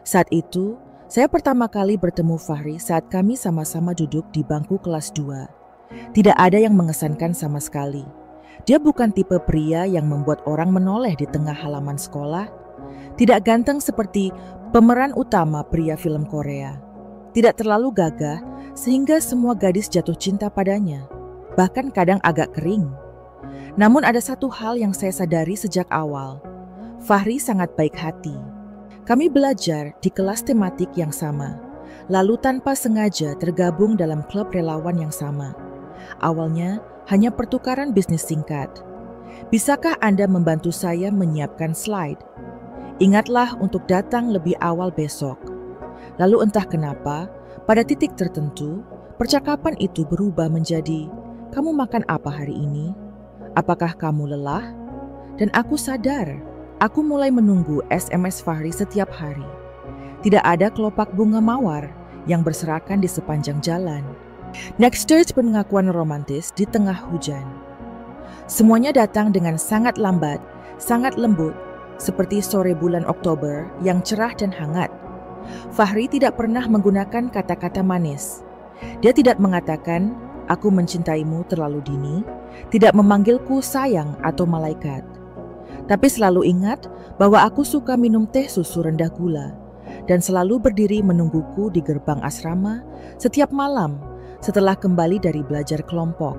Saat itu, saya pertama kali bertemu Fahri saat kami sama-sama duduk di bangku kelas 2. Tidak ada yang mengesankan sama sekali. Dia bukan tipe pria yang membuat orang menoleh di tengah halaman sekolah. Tidak ganteng seperti pemeran utama pria film Korea. Tidak terlalu gagah sehingga semua gadis jatuh cinta padanya. Bahkan kadang agak kering. Namun ada satu hal yang saya sadari sejak awal. Fahri sangat baik hati. Kami belajar di kelas tematik yang sama, lalu tanpa sengaja tergabung dalam klub relawan yang sama. Awalnya hanya pertukaran bisnis singkat. Bisakah Anda membantu saya menyiapkan slide? Ingatlah untuk datang lebih awal besok. Lalu entah kenapa, pada titik tertentu, percakapan itu berubah menjadi, "Kamu makan apa hari ini? Apakah kamu lelah?" Dan aku sadar, aku mulai menunggu SMS Fahri setiap hari. Tidak ada kelopak bunga mawar yang berserakan di sepanjang jalan. Next stage pengakuan romantis di tengah hujan. Semuanya datang dengan sangat lambat, sangat lembut, seperti sore bulan Oktober yang cerah dan hangat. Fahri tidak pernah menggunakan kata-kata manis. Dia tidak mengatakan, "Aku mencintaimu terlalu dini," tidak memanggilku sayang atau malaikat. Tapi selalu ingat bahwa aku suka minum teh susu rendah gula dan selalu berdiri menungguku di gerbang asrama setiap malam setelah kembali dari belajar kelompok.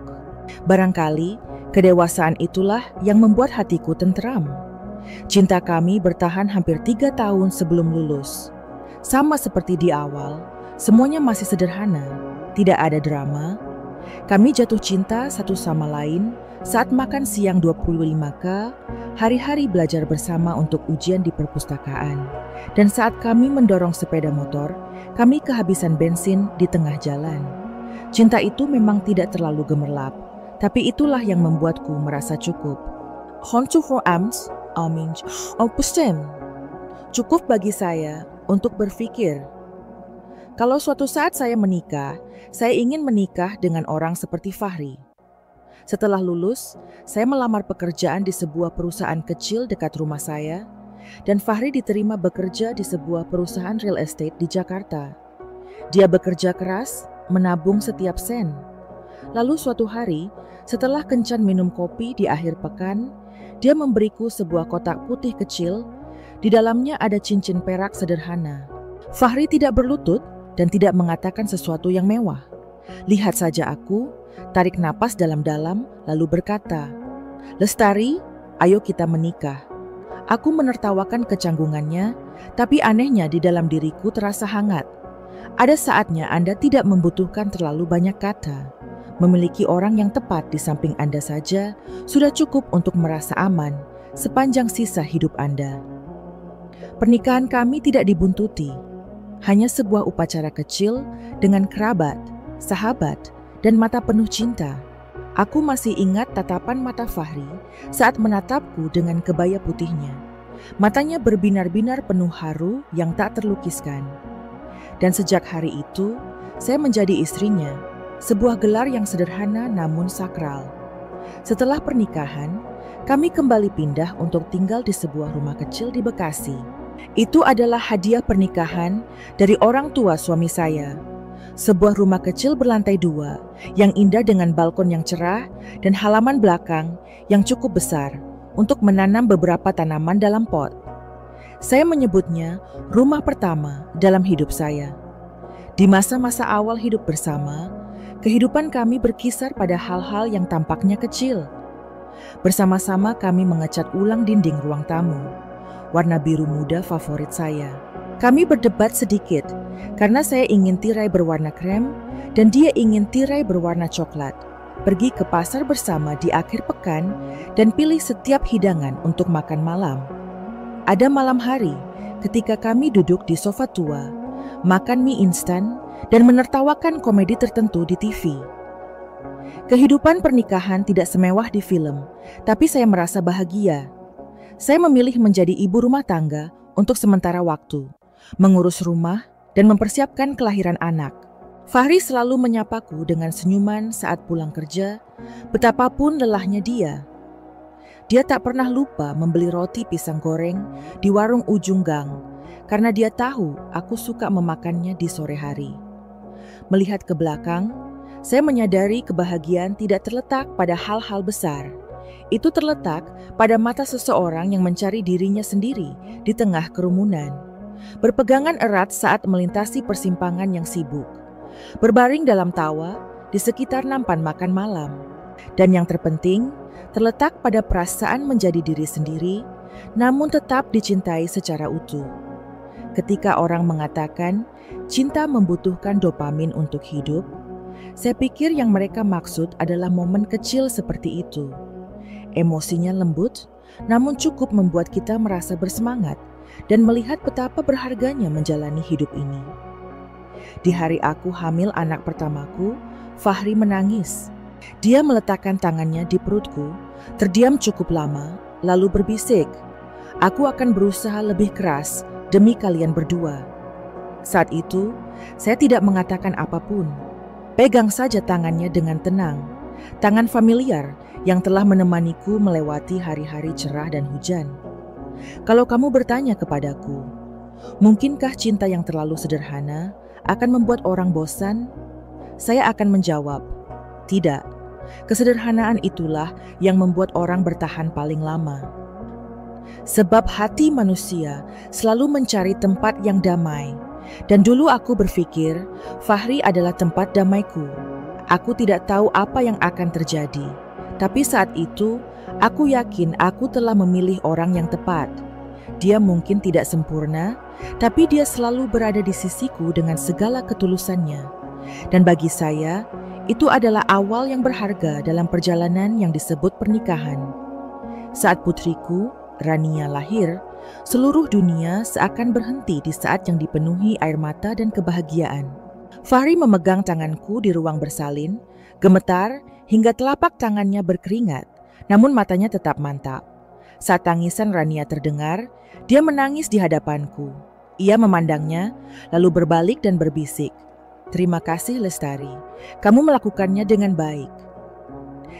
Barangkali kedewasaan itulah yang membuat hatiku tentram. Cinta kami bertahan hampir 3 tahun sebelum lulus. Sama seperti di awal, semuanya masih sederhana, tidak ada drama. Kami jatuh cinta satu sama lain saat makan siang 25K, hari-hari belajar bersama untuk ujian di perpustakaan. Dan saat kami mendorong sepeda motor, kami kehabisan bensin di tengah jalan. Cinta itu memang tidak terlalu gemerlap, tapi itulah yang membuatku merasa cukup. Cukup bagi saya untuk berpikir, kalau suatu saat saya menikah, saya ingin menikah dengan orang seperti Fahri. Setelah lulus, saya melamar pekerjaan di sebuah perusahaan kecil dekat rumah saya, dan Fahri diterima bekerja di sebuah perusahaan real estate di Jakarta. Dia bekerja keras, menabung setiap sen. Lalu suatu hari, setelah kencan minum kopi di akhir pekan, dia memberiku sebuah kotak putih kecil. Di dalamnya ada cincin perak sederhana. Fahri tidak berlutut dan tidak mengatakan sesuatu yang mewah. Lihat saja aku, tarik napas dalam-dalam lalu berkata, "Lestari, ayo kita menikah." Aku menertawakan kecanggungannya, tapi anehnya di dalam diriku terasa hangat. Ada saatnya Anda tidak membutuhkan terlalu banyak kata. Memiliki orang yang tepat di samping Anda saja sudah cukup untuk merasa aman sepanjang sisa hidup Anda. Pernikahan kami tidak dibuntuti, hanya sebuah upacara kecil dengan kerabat, sahabat, dan mata penuh cinta. Aku masih ingat tatapan mata Fahri saat menatapku dengan kebaya putihnya. Matanya berbinar-binar penuh haru yang tak terlukiskan. Dan sejak hari itu, saya menjadi istrinya, sebuah gelar yang sederhana namun sakral. Setelah pernikahan, kami kembali pindah untuk tinggal di sebuah rumah kecil di Bekasi. Itu adalah hadiah pernikahan dari orang tua suami saya. Sebuah rumah kecil berlantai 2 yang indah dengan balkon yang cerah dan halaman belakang yang cukup besar untuk menanam beberapa tanaman dalam pot. Saya menyebutnya rumah pertama dalam hidup saya. Di masa-masa awal hidup bersama, kehidupan kami berkisar pada hal-hal yang tampaknya kecil. Bersama-sama kami mengecat ulang dinding ruang tamu, warna biru muda favorit saya. Kami berdebat sedikit karena saya ingin tirai berwarna krem dan dia ingin tirai berwarna coklat. Pergi ke pasar bersama di akhir pekan dan pilih setiap hidangan untuk makan malam. Ada malam hari ketika kami duduk di sofa tua, makan mie instan dan menertawakan komedi tertentu di TV. Kehidupan pernikahan tidak semewah di film, tapi saya merasa bahagia. Saya memilih menjadi ibu rumah tangga untuk sementara waktu, mengurus rumah dan mempersiapkan kelahiran anak. Fahri selalu menyapaku dengan senyuman saat pulang kerja, betapapun lelahnya dia. Dia tak pernah lupa membeli roti pisang goreng di warung ujung gang karena dia tahu aku suka memakannya di sore hari. Melihat ke belakang, saya menyadari kebahagiaan tidak terletak pada hal-hal besar. Itu terletak pada mata seseorang yang mencari dirinya sendiri di tengah kerumunan. Berpegangan erat saat melintasi persimpangan yang sibuk. Berbaring dalam tawa di sekitar nampan makan malam. Dan yang terpenting, terletak pada perasaan menjadi diri sendiri, namun tetap dicintai secara utuh. Ketika orang mengatakan cinta membutuhkan dopamin untuk hidup, saya pikir yang mereka maksud adalah momen kecil seperti itu. Emosinya lembut, namun cukup membuat kita merasa bersemangat dan melihat betapa berharganya menjalani hidup ini. Di hari aku hamil anak pertamaku, Fahri menangis. Dia meletakkan tangannya di perutku, terdiam cukup lama, lalu berbisik, "Aku akan berusaha lebih keras demi kalian berdua." Saat itu, saya tidak mengatakan apapun. Pegang saja tangannya dengan tenang, tangan familiar yang telah menemaniku melewati hari-hari cerah dan hujan. Kalau kamu bertanya kepadaku, mungkinkah cinta yang terlalu sederhana akan membuat orang bosan? Saya akan menjawab, tidak. Kesederhanaan itulah yang membuat orang bertahan paling lama. Sebab hati manusia selalu mencari tempat yang damai. Dan dulu aku berpikir Fahri adalah tempat damaiku. Aku tidak tahu apa yang akan terjadi. Tapi saat itu, aku yakin aku telah memilih orang yang tepat. Dia mungkin tidak sempurna, tapi dia selalu berada di sisiku dengan segala ketulusannya. Dan bagi saya, itu adalah awal yang berharga dalam perjalanan yang disebut pernikahan. Saat putriku, Rania, lahir, seluruh dunia seakan berhenti di saat yang dipenuhi air mata dan kebahagiaan. Fahri memegang tanganku di ruang bersalin, gemetar hingga telapak tangannya berkeringat, namun matanya tetap mantap. Saat tangisan Rania terdengar, dia menangis di hadapanku. Ia memandangnya, lalu berbalik dan berbisik, "Terima kasih Lestari, kamu melakukannya dengan baik."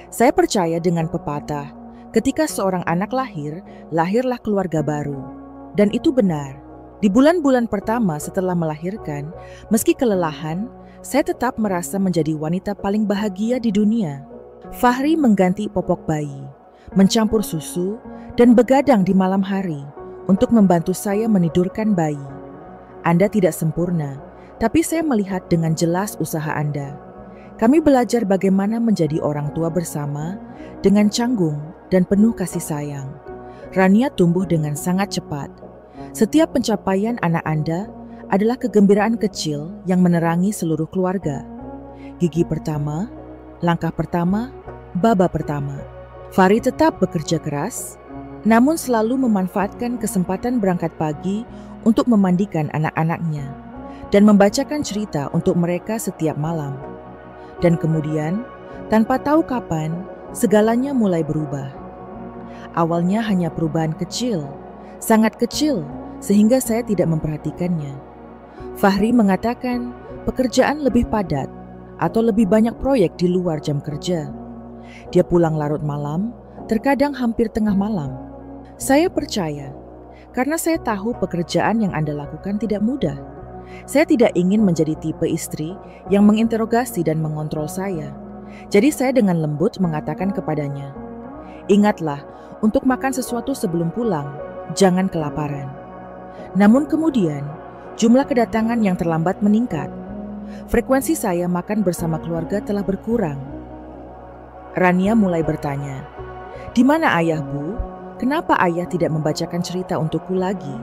Saya percaya dengan pepatah, ketika seorang anak lahir, lahirlah keluarga baru. Dan itu benar. Di bulan-bulan pertama setelah melahirkan, meski kelelahan, saya tetap merasa menjadi wanita paling bahagia di dunia. Fahri mengganti popok bayi, mencampur susu, dan begadang di malam hari untuk membantu saya menidurkan bayi. Anda tidak sempurna, tapi saya melihat dengan jelas usaha Anda. Kami belajar bagaimana menjadi orang tua bersama dengan canggung dan penuh kasih sayang. Rania tumbuh dengan sangat cepat. Setiap pencapaian anak Anda adalah kegembiraan kecil yang menerangi seluruh keluarga. Gigi pertama, langkah pertama, baba pertama. Fahri tetap bekerja keras, namun selalu memanfaatkan kesempatan berangkat pagi untuk memandikan anak-anaknya dan membacakan cerita untuk mereka setiap malam. Dan kemudian, tanpa tahu kapan, segalanya mulai berubah. Awalnya hanya perubahan kecil, sangat kecil, sehingga saya tidak memperhatikannya. Fahri mengatakan pekerjaan lebih padat atau lebih banyak proyek di luar jam kerja. Dia pulang larut malam, terkadang hampir tengah malam. Saya percaya, karena saya tahu pekerjaan yang Anda lakukan tidak mudah. Saya tidak ingin menjadi tipe istri yang menginterogasi dan mengontrol saya. Jadi saya dengan lembut mengatakan kepadanya, "Ingatlah untuk makan sesuatu sebelum pulang, jangan kelaparan." Namun kemudian, jumlah kedatangan yang terlambat meningkat. Frekuensi saya makan bersama keluarga telah berkurang. Rania mulai bertanya, "Di mana ayah, Bu? Kenapa ayah tidak membacakan cerita untukku lagi?"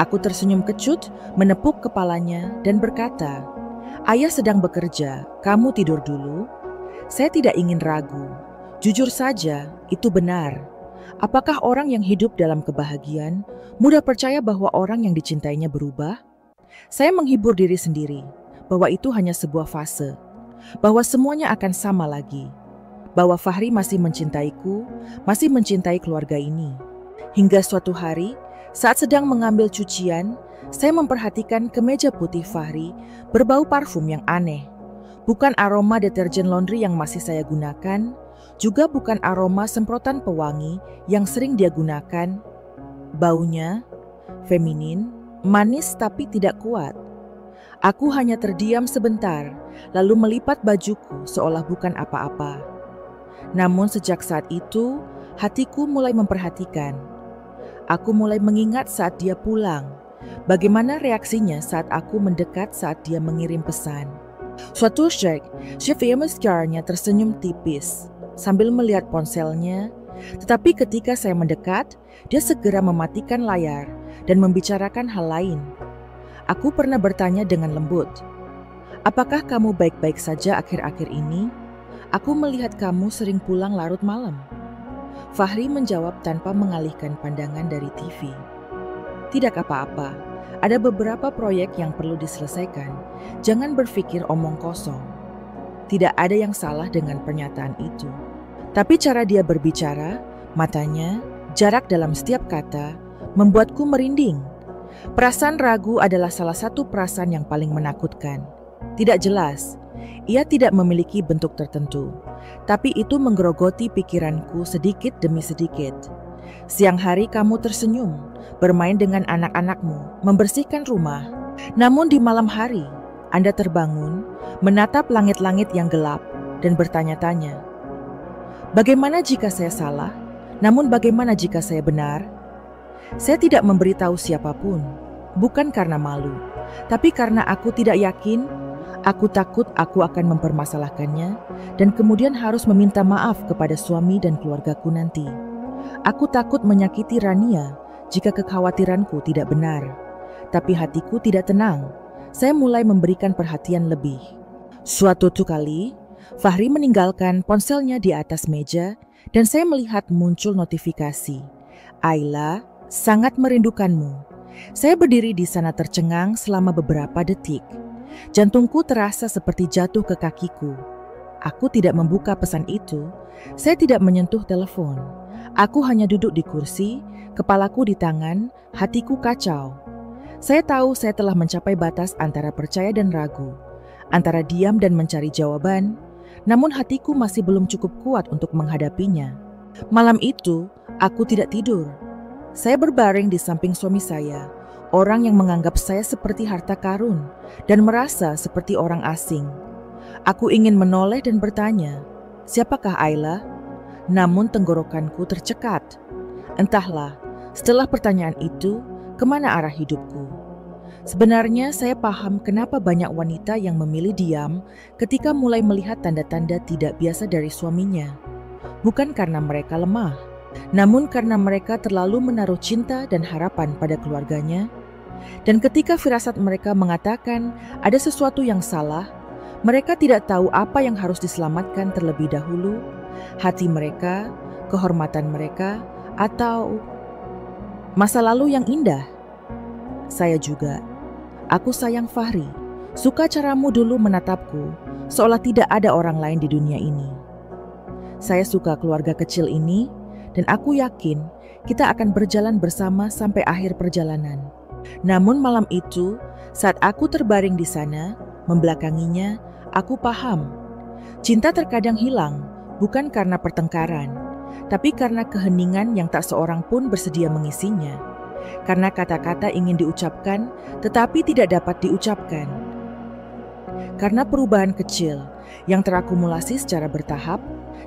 Aku tersenyum kecut, menepuk kepalanya dan berkata, "Ayah sedang bekerja, kamu tidur dulu." Saya tidak ingin ragu. Jujur saja, itu benar. Apakah orang yang hidup dalam kebahagiaan mudah percaya bahwa orang yang dicintainya berubah? Saya menghibur diri sendiri bahwa itu hanya sebuah fase, bahwa semuanya akan sama lagi, bahwa Fahri masih mencintaiku, masih mencintai keluarga ini. Hingga suatu hari, saat sedang mengambil cucian, saya memperhatikan kemeja putih Fahri berbau parfum yang aneh. Bukan aroma deterjen laundry yang masih saya gunakan, juga bukan aroma semprotan pewangi yang sering dia gunakan. Baunya feminin, manis tapi tidak kuat. Aku hanya terdiam sebentar, lalu melipat bajuku seolah bukan apa-apa. Namun sejak saat itu, hatiku mulai memperhatikan. Aku mulai mengingat saat dia pulang, bagaimana reaksinya saat aku mendekat saat dia mengirim pesan. Suatu chef Yamaskar-nya tersenyum tipis sambil melihat ponselnya, tetapi ketika saya mendekat, dia segera mematikan layar dan membicarakan hal lain. Aku pernah bertanya dengan lembut, "Apakah kamu baik-baik saja akhir-akhir ini? Aku melihat kamu sering pulang larut malam." Fahri menjawab tanpa mengalihkan pandangan dari TV. "Tidak apa-apa, ada beberapa proyek yang perlu diselesaikan. Jangan berpikir omong kosong." Tidak ada yang salah dengan pernyataan itu. Tapi cara dia berbicara, matanya, jarak dalam setiap kata, membuatku merinding. Perasaan ragu adalah salah satu perasaan yang paling menakutkan. Tidak jelas, ia tidak memiliki bentuk tertentu, tapi itu menggerogoti pikiranku sedikit demi sedikit. Siang hari kamu tersenyum, bermain dengan anak-anakmu, membersihkan rumah. Namun di malam hari, Anda terbangun, menatap langit-langit yang gelap, dan bertanya-tanya, "Bagaimana jika saya salah? Namun bagaimana jika saya benar?" Saya tidak memberitahu siapapun, bukan karena malu, tapi karena aku tidak yakin. Aku takut aku akan mempermasalahkannya dan kemudian harus meminta maaf kepada suami dan keluargaku nanti. Aku takut menyakiti Rania jika kekhawatiranku tidak benar. Tapi hatiku tidak tenang. Saya mulai memberikan perhatian lebih. Suatu kali, Fahri meninggalkan ponselnya di atas meja dan saya melihat muncul notifikasi. "Ayla, sangat merindukanmu." Saya berdiri di sana tercengang selama beberapa detik. Jantungku terasa seperti jatuh ke kakiku. Aku tidak membuka pesan itu. Saya tidak menyentuh telepon. Aku hanya duduk di kursi, kepalaku di tangan, hatiku kacau. Saya tahu saya telah mencapai batas antara percaya dan ragu, antara diam dan mencari jawaban, namun hatiku masih belum cukup kuat untuk menghadapinya. Malam itu, aku tidak tidur. Saya berbaring di samping suami saya, orang yang menganggap saya seperti harta karun dan merasa seperti orang asing. Aku ingin menoleh dan bertanya, "Siapakah Ayla?" Namun tenggorokanku tercekat. Entahlah, setelah pertanyaan itu, kemana arah hidupku? Sebenarnya saya paham kenapa banyak wanita yang memilih diam ketika mulai melihat tanda-tanda tidak biasa dari suaminya. Bukan karena mereka lemah, namun karena mereka terlalu menaruh cinta dan harapan pada keluarganya. Dan ketika firasat mereka mengatakan ada sesuatu yang salah, mereka tidak tahu apa yang harus diselamatkan terlebih dahulu, hati mereka, kehormatan mereka, atau masa lalu yang indah. Saya juga. Aku sayang Fahri, suka caramu dulu menatapku, seolah tidak ada orang lain di dunia ini. Saya suka keluarga kecil ini, dan aku yakin kita akan berjalan bersama sampai akhir perjalanan. Namun malam itu, saat aku terbaring di sana, membelakanginya, aku paham. Cinta terkadang hilang, bukan karena pertengkaran, tapi karena keheningan yang tak seorang pun bersedia mengisinya. Karena kata-kata ingin diucapkan, tetapi tidak dapat diucapkan. Karena perubahan kecil yang terakumulasi secara bertahap,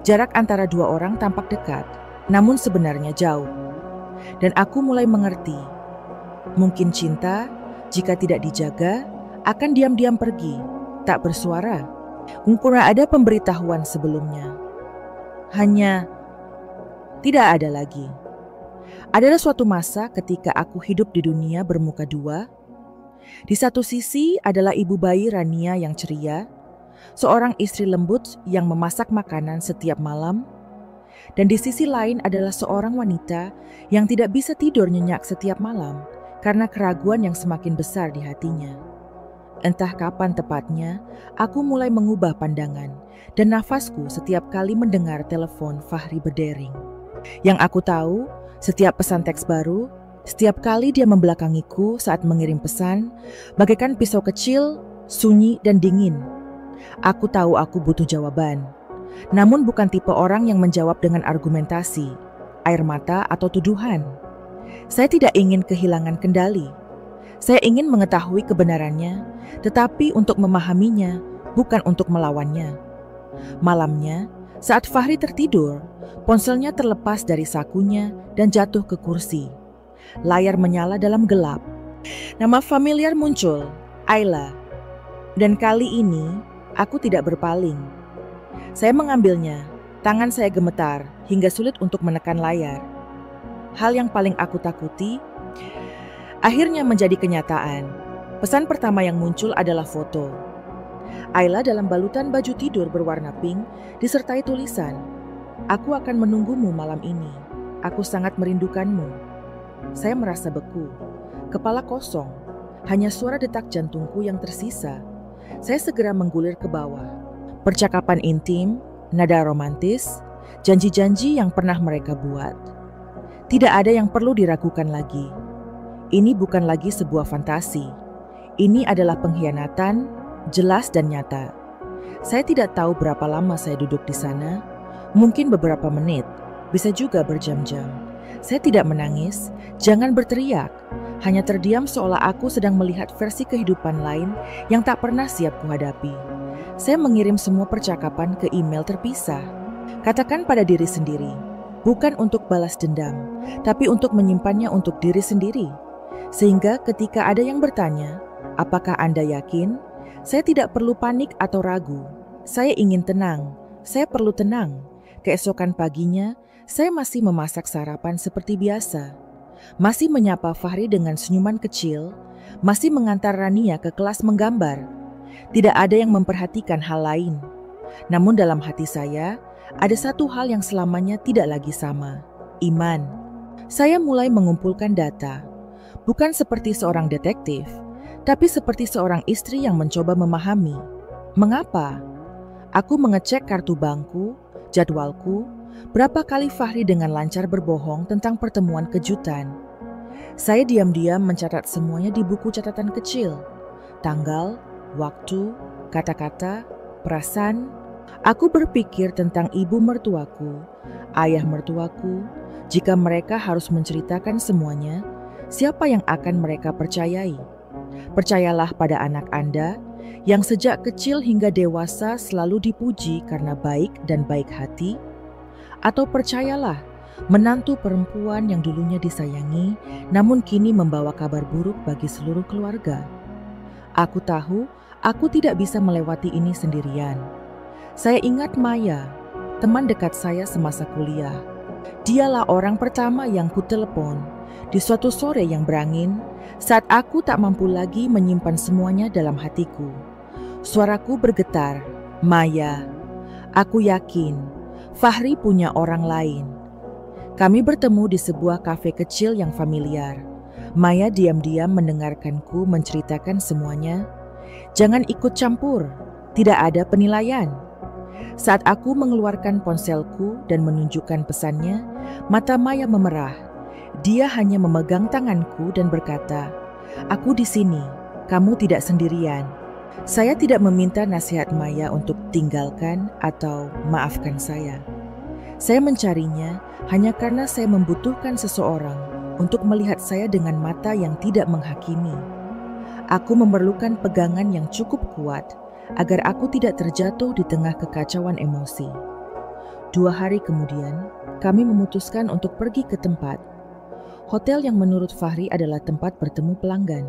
jarak antara dua orang tampak dekat, namun sebenarnya jauh. Dan aku mulai mengerti, mungkin cinta, jika tidak dijaga, akan diam-diam pergi, tak bersuara. Mungkin ada pemberitahuan sebelumnya. Hanya tidak ada lagi. Adalah suatu masa ketika aku hidup di dunia bermuka dua. Di satu sisi adalah ibu bayi Rania yang ceria, seorang istri lembut yang memasak makanan setiap malam. Dan di sisi lain adalah seorang wanita yang tidak bisa tidur nyenyak setiap malam karena keraguan yang semakin besar di hatinya. Entah kapan tepatnya, aku mulai mengubah pandangan dan nafasku setiap kali mendengar telepon Fahri berdering. Yang aku tahu, setiap pesan teks baru, setiap kali dia membelakangiku saat mengirim pesan, bagaikan pisau kecil, sunyi dan dingin. Aku tahu aku butuh jawaban. Namun bukan tipe orang yang menjawab dengan argumentasi, air mata atau tuduhan. Saya tidak ingin kehilangan kendali. Saya ingin mengetahui kebenarannya, tetapi untuk memahaminya, bukan untuk melawannya. Malamnya, saat Fahri tertidur, ponselnya terlepas dari sakunya dan jatuh ke kursi. Layar menyala dalam gelap. Nama familiar muncul, Ayla. Dan kali ini, aku tidak berpaling. Saya mengambilnya, tangan saya gemetar hingga sulit untuk menekan layar. Hal yang paling aku takuti akhirnya menjadi kenyataan. Pesan pertama yang muncul adalah foto. Ayla dalam balutan baju tidur berwarna pink disertai tulisan, "Aku akan menunggumu malam ini. Aku sangat merindukanmu." Saya merasa beku, kepala kosong, hanya suara detak jantungku yang tersisa. Saya segera menggulir ke bawah. Percakapan intim, nada romantis, janji-janji yang pernah mereka buat. Tidak ada yang perlu diragukan lagi. Ini bukan lagi sebuah fantasi. Ini adalah pengkhianatan, jelas dan nyata. Saya tidak tahu berapa lama saya duduk di sana. Mungkin beberapa menit, bisa juga berjam-jam. Saya tidak menangis, jangan berteriak. Hanya terdiam seolah aku sedang melihat versi kehidupan lain yang tak pernah siap kuhadapi. Saya mengirim semua percakapan ke email terpisah. Katakan pada diri sendiri, bukan untuk balas dendam, tapi untuk menyimpannya untuk diri sendiri. Sehingga ketika ada yang bertanya, apakah Anda yakin? Saya tidak perlu panik atau ragu. Saya ingin tenang, saya perlu tenang. Keesokan paginya, saya masih memasak sarapan seperti biasa. Masih menyapa Fahri dengan senyuman kecil, masih mengantar Rania ke kelas menggambar. Tidak ada yang memperhatikan hal lain. Namun dalam hati saya, ada satu hal yang selamanya tidak lagi sama, iman. Saya mulai mengumpulkan data. Bukan seperti seorang detektif, tapi seperti seorang istri yang mencoba memahami. Mengapa? Aku mengecek kartu bankku, jadwalku, berapa kali Fahri dengan lancar berbohong tentang pertemuan kejutan. Saya diam-diam mencatat semuanya di buku catatan kecil. Tanggal, waktu, kata-kata, perasaan. Aku berpikir tentang ibu mertuaku, ayah mertuaku. Jika mereka harus menceritakan semuanya, siapa yang akan mereka percayai? Percayalah pada anak Anda yang sejak kecil hingga dewasa selalu dipuji karena baik dan baik hati? Atau percayalah menantu perempuan yang dulunya disayangi namun kini membawa kabar buruk bagi seluruh keluarga? Aku tahu aku tidak bisa melewati ini sendirian. Saya ingat Maya, teman dekat saya semasa kuliah. Dialah orang pertama yang kutelepon di suatu sore yang berangin saat aku tak mampu lagi menyimpan semuanya dalam hatiku. Suaraku bergetar, "Maya, aku yakin Fahri punya orang lain." Kami bertemu di sebuah kafe kecil yang familiar. Maya diam-diam mendengarkanku menceritakan semuanya. Jangan ikut campur, tidak ada penilaian. Saat aku mengeluarkan ponselku dan menunjukkan pesannya, mata Maya memerah. Dia hanya memegang tanganku dan berkata, "Aku di sini, kamu tidak sendirian." Saya tidak meminta nasihat Maya untuk tinggalkan atau maafkan saya. Saya mencarinya hanya karena saya membutuhkan seseorang untuk melihat saya dengan mata yang tidak menghakimi. Aku memerlukan pegangan yang cukup kuat agar aku tidak terjatuh di tengah kekacauan emosi. 2 hari kemudian, kami memutuskan untuk pergi ke tempat. Hotel yang menurut Fahri adalah tempat bertemu pelanggan.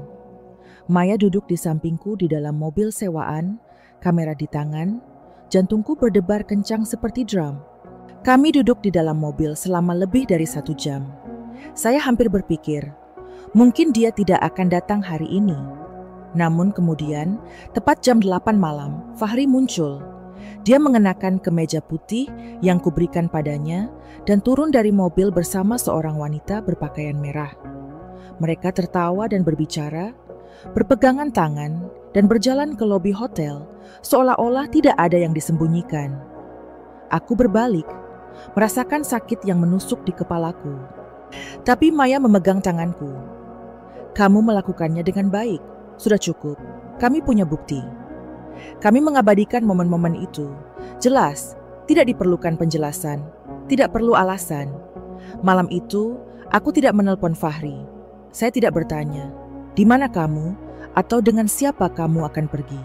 Maya duduk di sampingku di dalam mobil sewaan, kamera di tangan, jantungku berdebar kencang seperti drum. Kami duduk di dalam mobil selama lebih dari 1 jam. Saya hampir berpikir, mungkin dia tidak akan datang hari ini. Namun kemudian, tepat jam 8 malam, Fahri muncul. Dia mengenakan kemeja putih yang kuberikan padanya dan turun dari mobil bersama seorang wanita berpakaian merah. Mereka tertawa dan berbicara, berpegangan tangan dan berjalan ke lobi hotel seolah-olah tidak ada yang disembunyikan. Aku berbalik, merasakan sakit yang menusuk di kepalaku. Tapi Maya memegang tanganku. "Kamu melakukannya dengan baik. Sudah cukup, kami punya bukti." Kami mengabadikan momen-momen itu. Jelas, tidak diperlukan penjelasan, tidak perlu alasan. Malam itu, aku tidak menelpon Fahri. Saya tidak bertanya, Di mana kamu atau dengan siapa kamu akan pergi?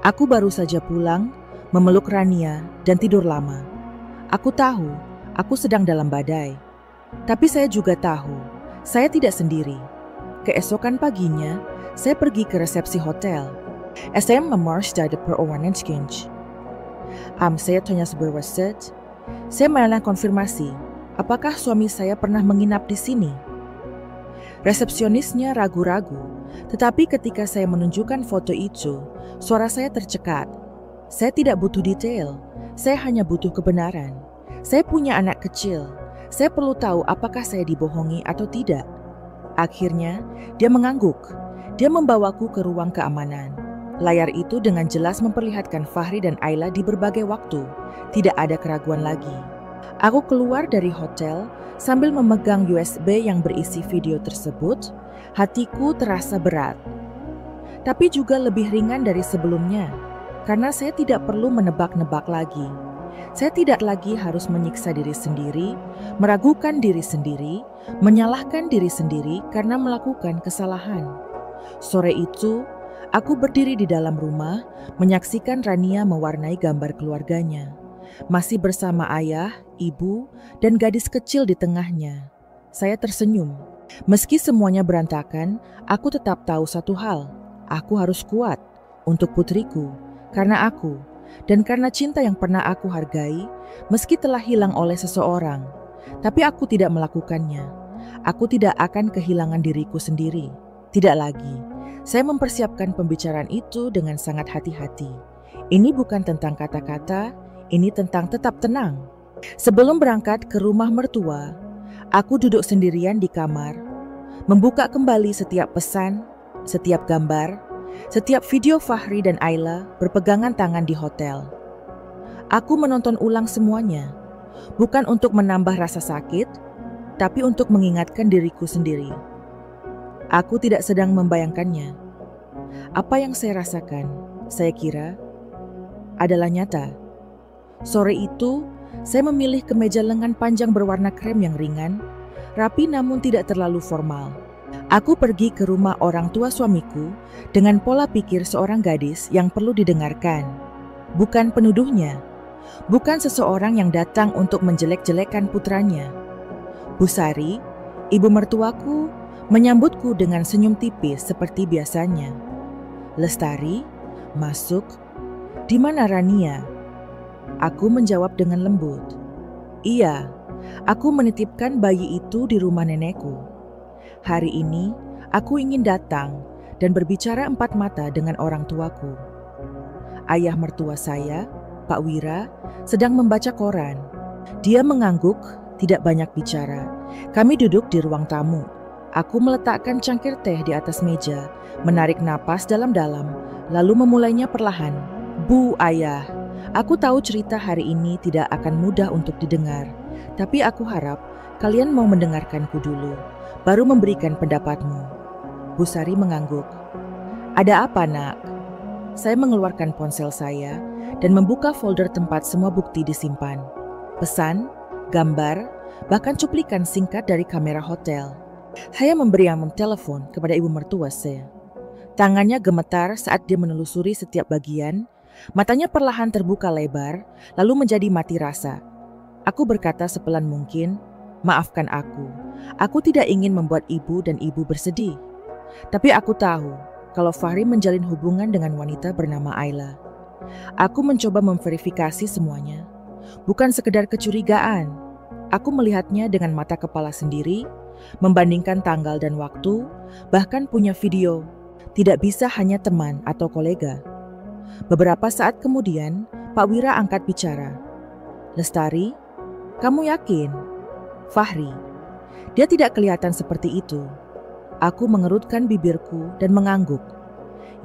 Aku baru saja pulang, memeluk Rania dan tidur lama. Aku tahu, aku sedang dalam badai. Tapi saya juga tahu, saya tidak sendiri. Keesokan paginya, saya pergi ke resepsi hotel. Saya memarshda de perowanenskins. Saya tanya sebuah research. Saya menanya konfirmasi, apakah suami saya pernah menginap di sini? Resepsionisnya ragu-ragu, tetapi ketika saya menunjukkan foto itu, suara saya tercekat. Saya tidak butuh detail, saya hanya butuh kebenaran. Saya punya anak kecil, saya perlu tahu apakah saya dibohongi atau tidak. Akhirnya, dia mengangguk. Dia membawaku ke ruang keamanan. Layar itu dengan jelas memperlihatkan Fahri dan Ayla di berbagai waktu. Tidak ada keraguan lagi. Aku keluar dari hotel sambil memegang USB yang berisi video tersebut. Hatiku terasa berat. Tapi juga lebih ringan dari sebelumnya. Karena saya tidak perlu menebak-nebak lagi. Saya tidak lagi harus menyiksa diri sendiri, meragukan diri sendiri, menyalahkan diri sendiri karena melakukan kesalahan. Sore itu, aku berdiri di dalam rumah, menyaksikan Rania mewarnai gambar keluarganya. Masih bersama ayah, ibu, dan gadis kecil di tengahnya. Saya tersenyum. Meski semuanya berantakan, aku tetap tahu satu hal. Aku harus kuat untuk putriku, karena aku, dan karena cinta yang pernah aku hargai, meski telah hilang oleh seseorang. Tapi aku tidak melakukannya. Aku tidak akan kehilangan diriku sendiri. Tidak lagi. Saya mempersiapkan pembicaraan itu dengan sangat hati-hati. Ini bukan tentang kata-kata, ini tentang tetap tenang. Sebelum berangkat ke rumah mertua, aku duduk sendirian di kamar, membuka kembali setiap pesan, setiap gambar, setiap video Fahri dan Ayla berpegangan tangan di hotel. Aku menonton ulang semuanya, bukan untuk menambah rasa sakit, tapi untuk mengingatkan diriku sendiri. Aku tidak sedang membayangkannya. Apa yang saya rasakan, saya kira, adalah nyata. Sore itu, saya memilih kemeja lengan panjang berwarna krem yang ringan, rapi namun tidak terlalu formal. Aku pergi ke rumah orang tua suamiku dengan pola pikir seorang gadis yang perlu didengarkan. Bukan penuduhnya, bukan seseorang yang datang untuk menjelek-jelekan putranya. Bu Sari, ibu mertuaku, menyambutku dengan senyum tipis seperti biasanya. Lestari, masuk. Di mana Rania? Aku menjawab dengan lembut. Iya, aku menitipkan bayi itu di rumah nenekku. Hari ini, aku ingin datang dan berbicara empat mata dengan orang tuaku. Ayah mertua saya, Pak Wira, sedang membaca koran. Dia mengangguk, tidak banyak bicara. Kami duduk di ruang tamu. Aku meletakkan cangkir teh di atas meja, menarik napas dalam-dalam, lalu memulainya perlahan. Bu, Ayah, aku tahu cerita hari ini tidak akan mudah untuk didengar, tapi aku harap kalian mau mendengarkanku dulu, baru memberikan pendapatmu. Bu Sari mengangguk. Ada apa, nak? Saya mengeluarkan ponsel saya dan membuka folder tempat semua bukti disimpan. Pesan, gambar, bahkan cuplikan singkat dari kamera hotel. Saya memberi yang telepon kepada ibu mertua saya. Tangannya gemetar saat dia menelusuri setiap bagian. Matanya perlahan terbuka lebar, lalu menjadi mati rasa. Aku berkata sepelan mungkin, maafkan aku. Aku tidak ingin membuat ibu dan ibu bersedih. Tapi aku tahu kalau Fahri menjalin hubungan dengan wanita bernama Ayla. Aku mencoba memverifikasi semuanya. Bukan sekedar kecurigaan. Aku melihatnya dengan mata kepala sendiri, membandingkan tanggal dan waktu, bahkan punya video. Tidak bisa hanya teman atau kolega. Beberapa saat kemudian, Pak Wira angkat bicara. Lestari, kamu yakin? Fahri, dia tidak kelihatan seperti itu. Aku mengerutkan bibirku dan mengangguk.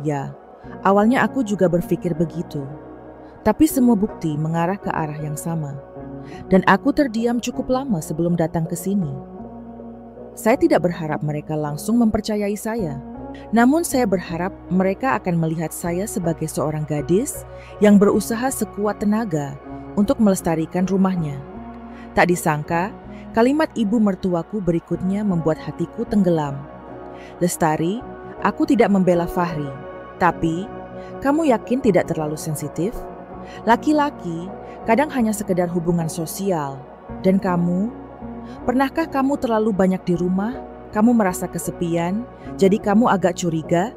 Ya, awalnya aku juga berpikir begitu. Tapi semua bukti mengarah ke arah yang sama. Dan aku terdiam cukup lama sebelum datang ke sini. Saya tidak berharap mereka langsung mempercayai saya. Namun saya berharap mereka akan melihat saya sebagai seorang gadis yang berusaha sekuat tenaga untuk melestarikan rumahnya. Tak disangka, kalimat ibu mertuaku berikutnya membuat hatiku tenggelam. Lestari, aku tidak membela Fahri, tapi kamu yakin tidak terlalu sensitif? Laki-laki kadang hanya sekedar hubungan sosial. Dan kamu, pernahkah kamu terlalu banyak di rumah? Kamu merasa kesepian, jadi kamu agak curiga?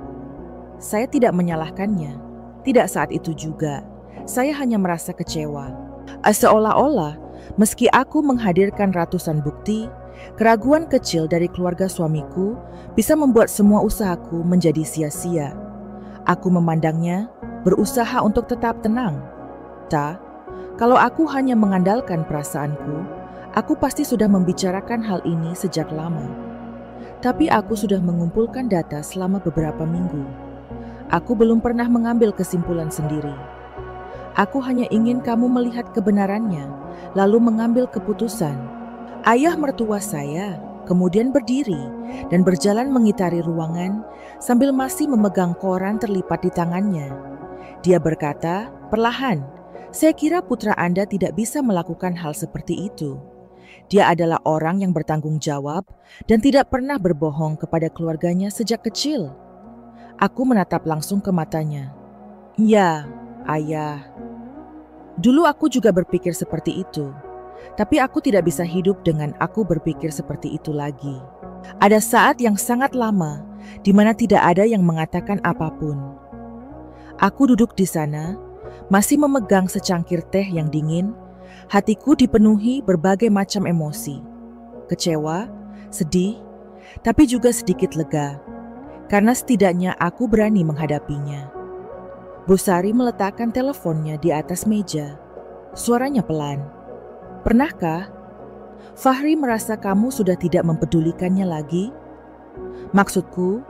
Saya tidak menyalahkannya. Tidak saat itu juga. Saya hanya merasa kecewa. Seolah-olah, meski aku menghadirkan ratusan bukti, keraguan kecil dari keluarga suamiku bisa membuat semua usahaku menjadi sia-sia. Aku memandangnya, berusaha untuk tetap tenang. Kalau aku hanya mengandalkan perasaanku, aku pasti sudah membicarakan hal ini sejak lama. Tapi aku sudah mengumpulkan data selama beberapa minggu. Aku belum pernah mengambil kesimpulan sendiri. Aku hanya ingin kamu melihat kebenarannya, lalu mengambil keputusan. Ayah mertua saya kemudian berdiri dan berjalan mengitari ruangan sambil masih memegang koran terlipat di tangannya. Dia berkata, perlahan, "Saya kira putra Anda tidak bisa melakukan hal seperti itu. Dia adalah orang yang bertanggung jawab dan tidak pernah berbohong kepada keluarganya sejak kecil." Aku menatap langsung ke matanya. "Ya, Ayah." Dulu aku juga berpikir seperti itu. Tapi aku tidak bisa hidup dengan aku berpikir seperti itu lagi. Ada saat yang sangat lama di mana tidak ada yang mengatakan apapun. Aku duduk di sana, masih memegang secangkir teh yang dingin. Hatiku dipenuhi berbagai macam emosi. Kecewa, sedih, tapi juga sedikit lega. Karena setidaknya aku berani menghadapinya. Bu Sari meletakkan teleponnya di atas meja. Suaranya pelan. "Pernahkah Fahri merasa kamu sudah tidak mempedulikannya lagi? Maksudku,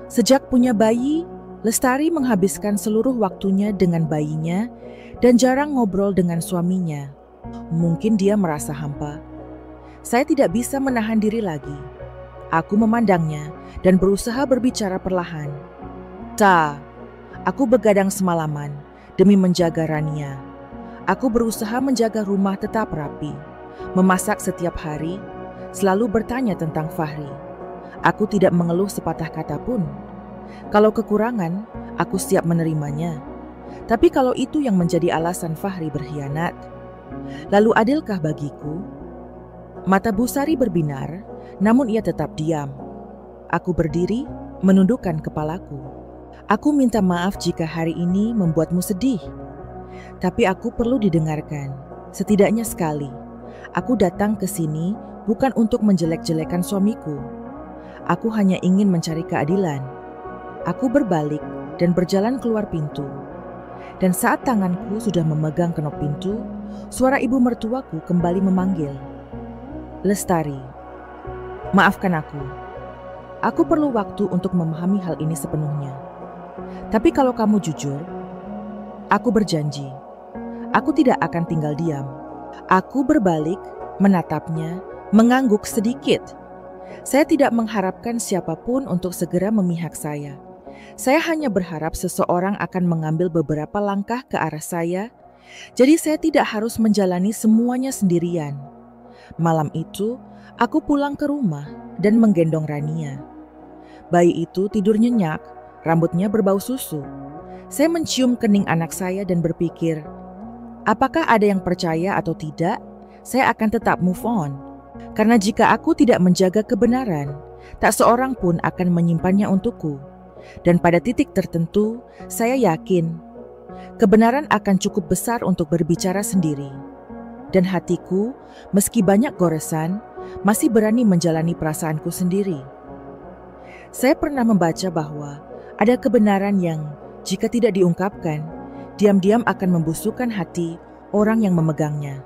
sejak punya bayi, Lestari menghabiskan seluruh waktunya dengan bayinya dan jarang ngobrol dengan suaminya. Mungkin dia merasa hampa. Saya tidak bisa menahan diri lagi. Aku memandangnya dan berusaha berbicara perlahan. Aku begadang semalaman demi menjaga Rania. Aku berusaha menjaga rumah tetap rapi, memasak setiap hari, selalu bertanya tentang Fahri. Aku tidak mengeluh sepatah kata pun. Kalau kekurangan, aku siap menerimanya. Tapi kalau itu yang menjadi alasan Fahri berkhianat, lalu adilkah bagiku?" Mata Bu Sari berbinar, namun ia tetap diam. Aku berdiri, menundukkan kepalaku. "Aku minta maaf jika hari ini membuatmu sedih. Tapi aku perlu didengarkan, setidaknya sekali. Aku datang ke sini bukan untuk menjelek-jelekan suamiku. Aku hanya ingin mencari keadilan." Aku berbalik dan berjalan keluar pintu. Dan saat tanganku sudah memegang kenop pintu, suara ibu mertuaku kembali memanggil, "Lestari, maafkan aku. Aku perlu waktu untuk memahami hal ini sepenuhnya. Tapi kalau kamu jujur, aku berjanji, aku tidak akan tinggal diam." Aku berbalik, menatapnya, mengangguk sedikit. Saya tidak mengharapkan siapapun untuk segera memihak saya. Saya hanya berharap seseorang akan mengambil beberapa langkah ke arah saya, jadi saya tidak harus menjalani semuanya sendirian. Malam itu, aku pulang ke rumah dan menggendong Rania. Bayi itu tidur nyenyak, rambutnya berbau susu. Saya mencium kening anak saya dan berpikir, apakah ada yang percaya atau tidak, saya akan tetap move on. Karena jika aku tidak menjaga kebenaran, tak seorang pun akan menyimpannya untukku. Dan pada titik tertentu, saya yakin kebenaran akan cukup besar untuk berbicara sendiri. Dan hatiku, meski banyak goresan, masih berani menjalani perasaanku sendiri. Saya pernah membaca bahwa ada kebenaran yang, jika tidak diungkapkan, diam-diam akan membusukkan hati orang yang memegangnya.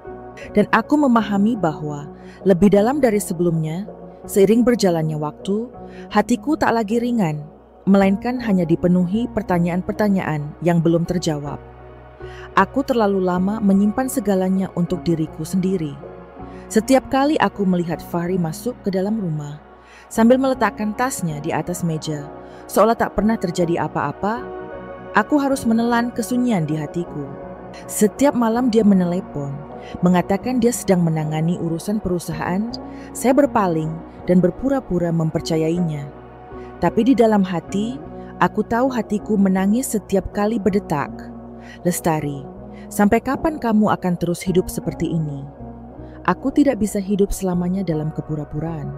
Dan aku memahami bahwa lebih dalam dari sebelumnya, seiring berjalannya waktu, hatiku tak lagi ringan, melainkan hanya dipenuhi pertanyaan-pertanyaan yang belum terjawab. Aku terlalu lama menyimpan segalanya untuk diriku sendiri. Setiap kali aku melihat Fahri masuk ke dalam rumah, sambil meletakkan tasnya di atas meja, seolah tak pernah terjadi apa-apa, aku harus menelan kesunyian di hatiku. Setiap malam dia menelepon, mengatakan dia sedang menangani urusan perusahaan. Saya berpaling dan berpura-pura mempercayainya. Tapi di dalam hati, aku tahu hatiku menangis setiap kali berdetak. Lestari, sampai kapan kamu akan terus hidup seperti ini? Aku tidak bisa hidup selamanya dalam kepura-puraan.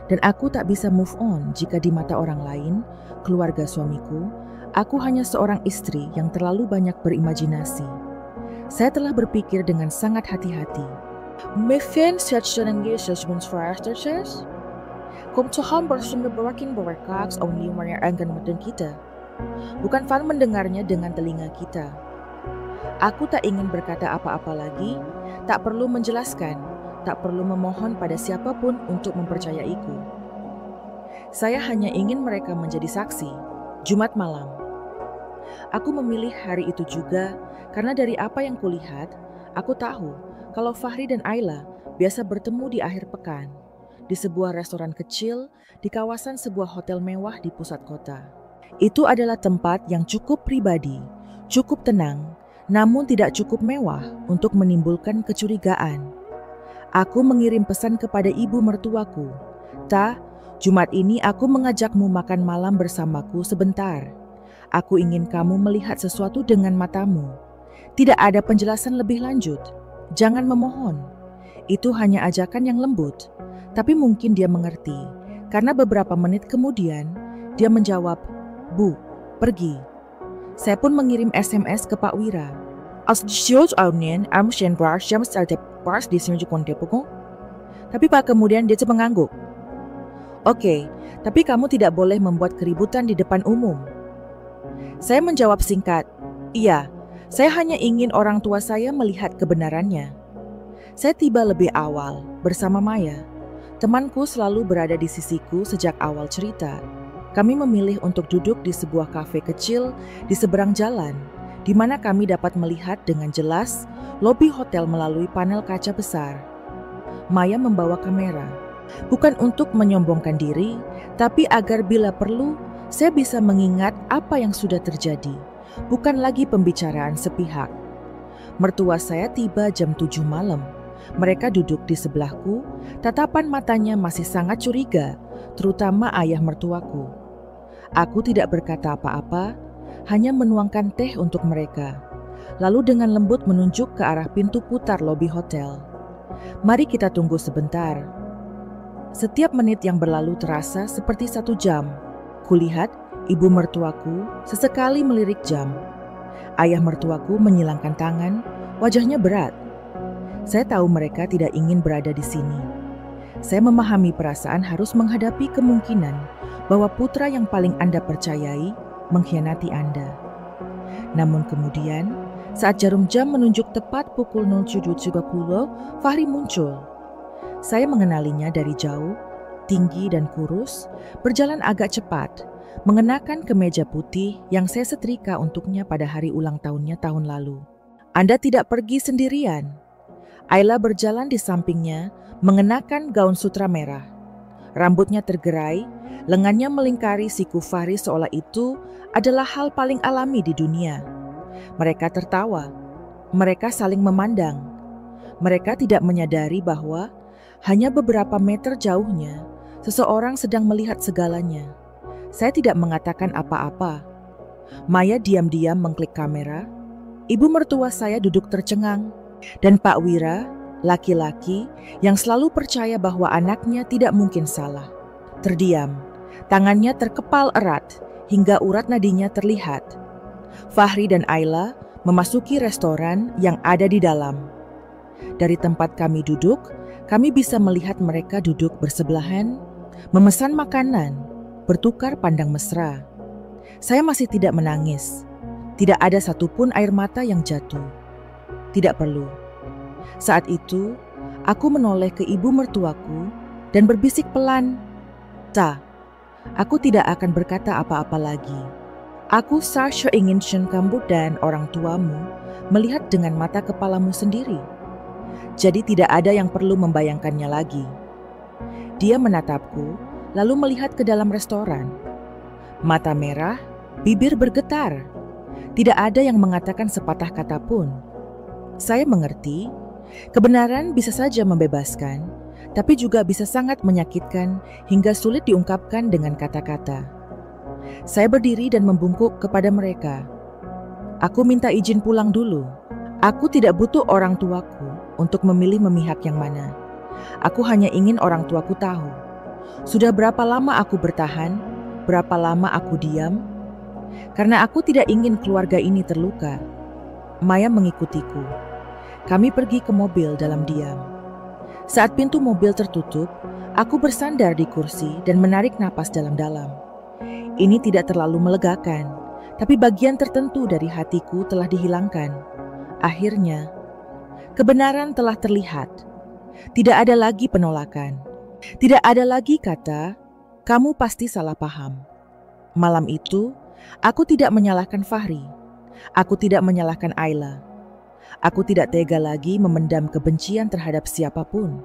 Dan aku tak bisa move on jika di mata orang lain, keluarga suamiku, aku hanya seorang istri yang terlalu banyak berimajinasi. Saya telah berpikir dengan sangat hati-hati. Mungkin sesuatu versus Tuhan bersumber berakin berkat only menerangkan mata kita. Bukan Fan mendengarnya dengan telinga kita. Aku tak ingin berkata apa-apa lagi, tak perlu menjelaskan, tak perlu memohon pada siapapun untuk mempercayaiku. Saya hanya ingin mereka menjadi saksi. Jumat malam. Aku memilih hari itu juga karena dari apa yang kulihat, aku tahu kalau Fahri dan Ayla biasa bertemu di akhir pekan, di sebuah restoran kecil di kawasan sebuah hotel mewah di pusat kota. Itu adalah tempat yang cukup pribadi, cukup tenang, namun tidak cukup mewah untuk menimbulkan kecurigaan. Aku mengirim pesan kepada ibu mertuaku, "Ta, Jumat ini aku mengajakmu makan malam bersamaku sebentar. Aku ingin kamu melihat sesuatu dengan matamu. Tidak ada penjelasan lebih lanjut. Jangan memohon." Itu hanya ajakan yang lembut, tapi mungkin dia mengerti, karena beberapa menit kemudian dia menjawab, "Bu, pergi." Saya pun mengirim SMS ke Pak Wira. Tapi Pak kemudian dia mengangguk. "Oke, tapi kamu tidak boleh membuat keributan di depan umum." Saya menjawab singkat, "Iya, saya hanya ingin orang tua saya melihat kebenarannya." Saya tiba lebih awal bersama Maya. Temanku selalu berada di sisiku sejak awal cerita. Kami memilih untuk duduk di sebuah kafe kecil di seberang jalan, di mana kami dapat melihat dengan jelas lobi hotel melalui panel kaca besar. Maya membawa kamera, bukan untuk menyombongkan diri, tapi agar bila perlu, saya bisa mengingat apa yang sudah terjadi, bukan lagi pembicaraan sepihak. Mertua saya tiba jam 7 malam. Mereka duduk di sebelahku, tatapan matanya masih sangat curiga, terutama ayah mertuaku. Aku tidak berkata apa-apa, hanya menuangkan teh untuk mereka, lalu dengan lembut menunjuk ke arah pintu putar lobi hotel. "Mari kita tunggu sebentar." Setiap menit yang berlalu terasa seperti 1 jam. Kulihat ibu mertuaku sesekali melirik jam. Ayah mertuaku menyilangkan tangan, wajahnya berat. Saya tahu mereka tidak ingin berada di sini. Saya memahami perasaan harus menghadapi kemungkinan bahwa putra yang paling Anda percayai mengkhianati Anda. Namun kemudian, saat jarum jam menunjuk tepat pukul 07.30, Fahri muncul. Saya mengenalinya dari jauh, tinggi dan kurus, berjalan agak cepat, mengenakan kemeja putih yang saya setrika untuknya pada hari ulang tahunnya tahun lalu. "Anda tidak pergi sendirian." Ayla berjalan di sampingnya, mengenakan gaun sutra merah. Rambutnya tergerai, lengannya melingkari siku Fahri seolah itu adalah hal paling alami di dunia. Mereka tertawa. Mereka saling memandang. Mereka tidak menyadari bahwa hanya beberapa meter jauhnya, seseorang sedang melihat segalanya. Saya tidak mengatakan apa-apa. Maya diam-diam mengklik kamera. Ibu mertua saya duduk tercengang. Dan Pak Wira, laki-laki yang selalu percaya bahwa anaknya tidak mungkin salah, terdiam. Tangannya terkepal erat hingga urat nadinya terlihat. Fahri dan Ayla memasuki restoran yang ada di dalam. Dari tempat kami duduk, kami bisa melihat mereka duduk bersebelahan, memesan makanan, bertukar pandang mesra. Saya masih tidak menangis. Tidak ada satupun air mata yang jatuh. Tidak perlu. Saat itu, aku menoleh ke ibu mertuaku dan berbisik pelan, "Ta, aku tidak akan berkata apa-apa lagi. Aku saja ingin kamu dan orang tuamu melihat dengan mata kepalamu sendiri. Jadi tidak ada yang perlu membayangkannya lagi." Dia menatapku, lalu melihat ke dalam restoran. Mata merah, bibir bergetar. Tidak ada yang mengatakan sepatah kata pun. Saya mengerti, kebenaran bisa saja membebaskan, tapi juga bisa sangat menyakitkan hingga sulit diungkapkan dengan kata-kata. Saya berdiri dan membungkuk kepada mereka. Aku minta izin pulang dulu. Aku tidak butuh orang tuaku untuk memilih memihak yang mana. Aku hanya ingin orang tuaku tahu. Sudah berapa lama aku bertahan, berapa lama aku diam. Karena aku tidak ingin keluarga ini terluka. Maya mengikutiku. Kami pergi ke mobil dalam diam. Saat pintu mobil tertutup, aku bersandar di kursi dan menarik napas dalam-dalam. Ini tidak terlalu melegakan, tapi bagian tertentu dari hatiku telah dihilangkan. Akhirnya, kebenaran telah terlihat. Tidak ada lagi penolakan. Tidak ada lagi kata, "Kamu pasti salah paham." Malam itu, aku tidak menyalahkan Fahri. Aku tidak menyalahkan Ayla. Aku tidak tega lagi memendam kebencian terhadap siapapun.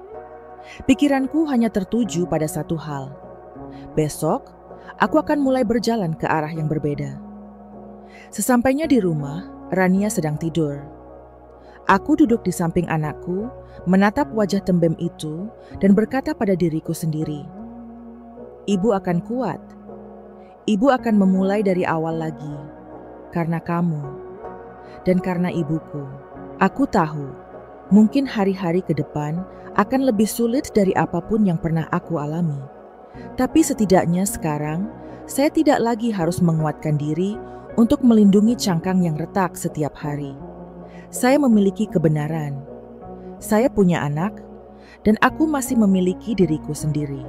Pikiranku hanya tertuju pada satu hal. Besok, aku akan mulai berjalan ke arah yang berbeda. Sesampainya di rumah, Rania sedang tidur. Aku duduk di samping anakku, menatap wajah tembem itu, dan berkata pada diriku sendiri, "Ibu akan kuat. Ibu akan memulai dari awal lagi. Karena kamu. Dan karena ibuku. Aku tahu, mungkin hari-hari ke depan akan lebih sulit dari apapun yang pernah aku alami. Tapi setidaknya sekarang, saya tidak lagi harus menguatkan diri untuk melindungi cangkang yang retak setiap hari. Saya memiliki kebenaran. Saya punya anak, dan aku masih memiliki diriku sendiri.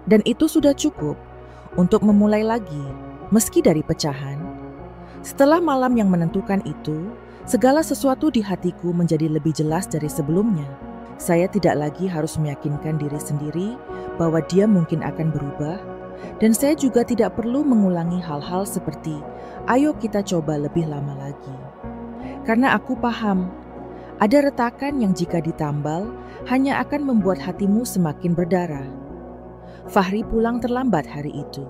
Dan itu sudah cukup untuk memulai lagi, meski dari pecahan. Setelah malam yang menentukan itu, segala sesuatu di hatiku menjadi lebih jelas dari sebelumnya. Saya tidak lagi harus meyakinkan diri sendiri bahwa dia mungkin akan berubah, dan saya juga tidak perlu mengulangi hal-hal seperti, "Ayo kita coba lebih lama lagi." Karena aku paham, ada retakan yang jika ditambal hanya akan membuat hatimu semakin berdarah. Fahri pulang terlambat hari itu.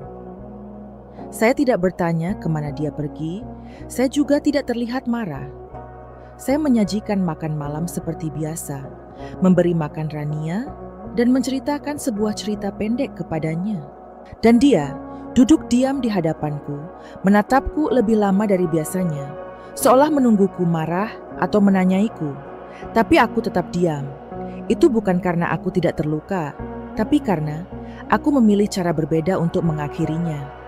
Saya tidak bertanya kemana dia pergi, saya juga tidak terlihat marah. Saya menyajikan makan malam seperti biasa, memberi makan Rania, dan menceritakan sebuah cerita pendek kepadanya. Dan dia duduk diam di hadapanku, menatapku lebih lama dari biasanya, seolah menungguku marah atau menanyaiku. Tapi aku tetap diam. Itu bukan karena aku tidak terluka, tapi karena aku memilih cara berbeda untuk mengakhirinya.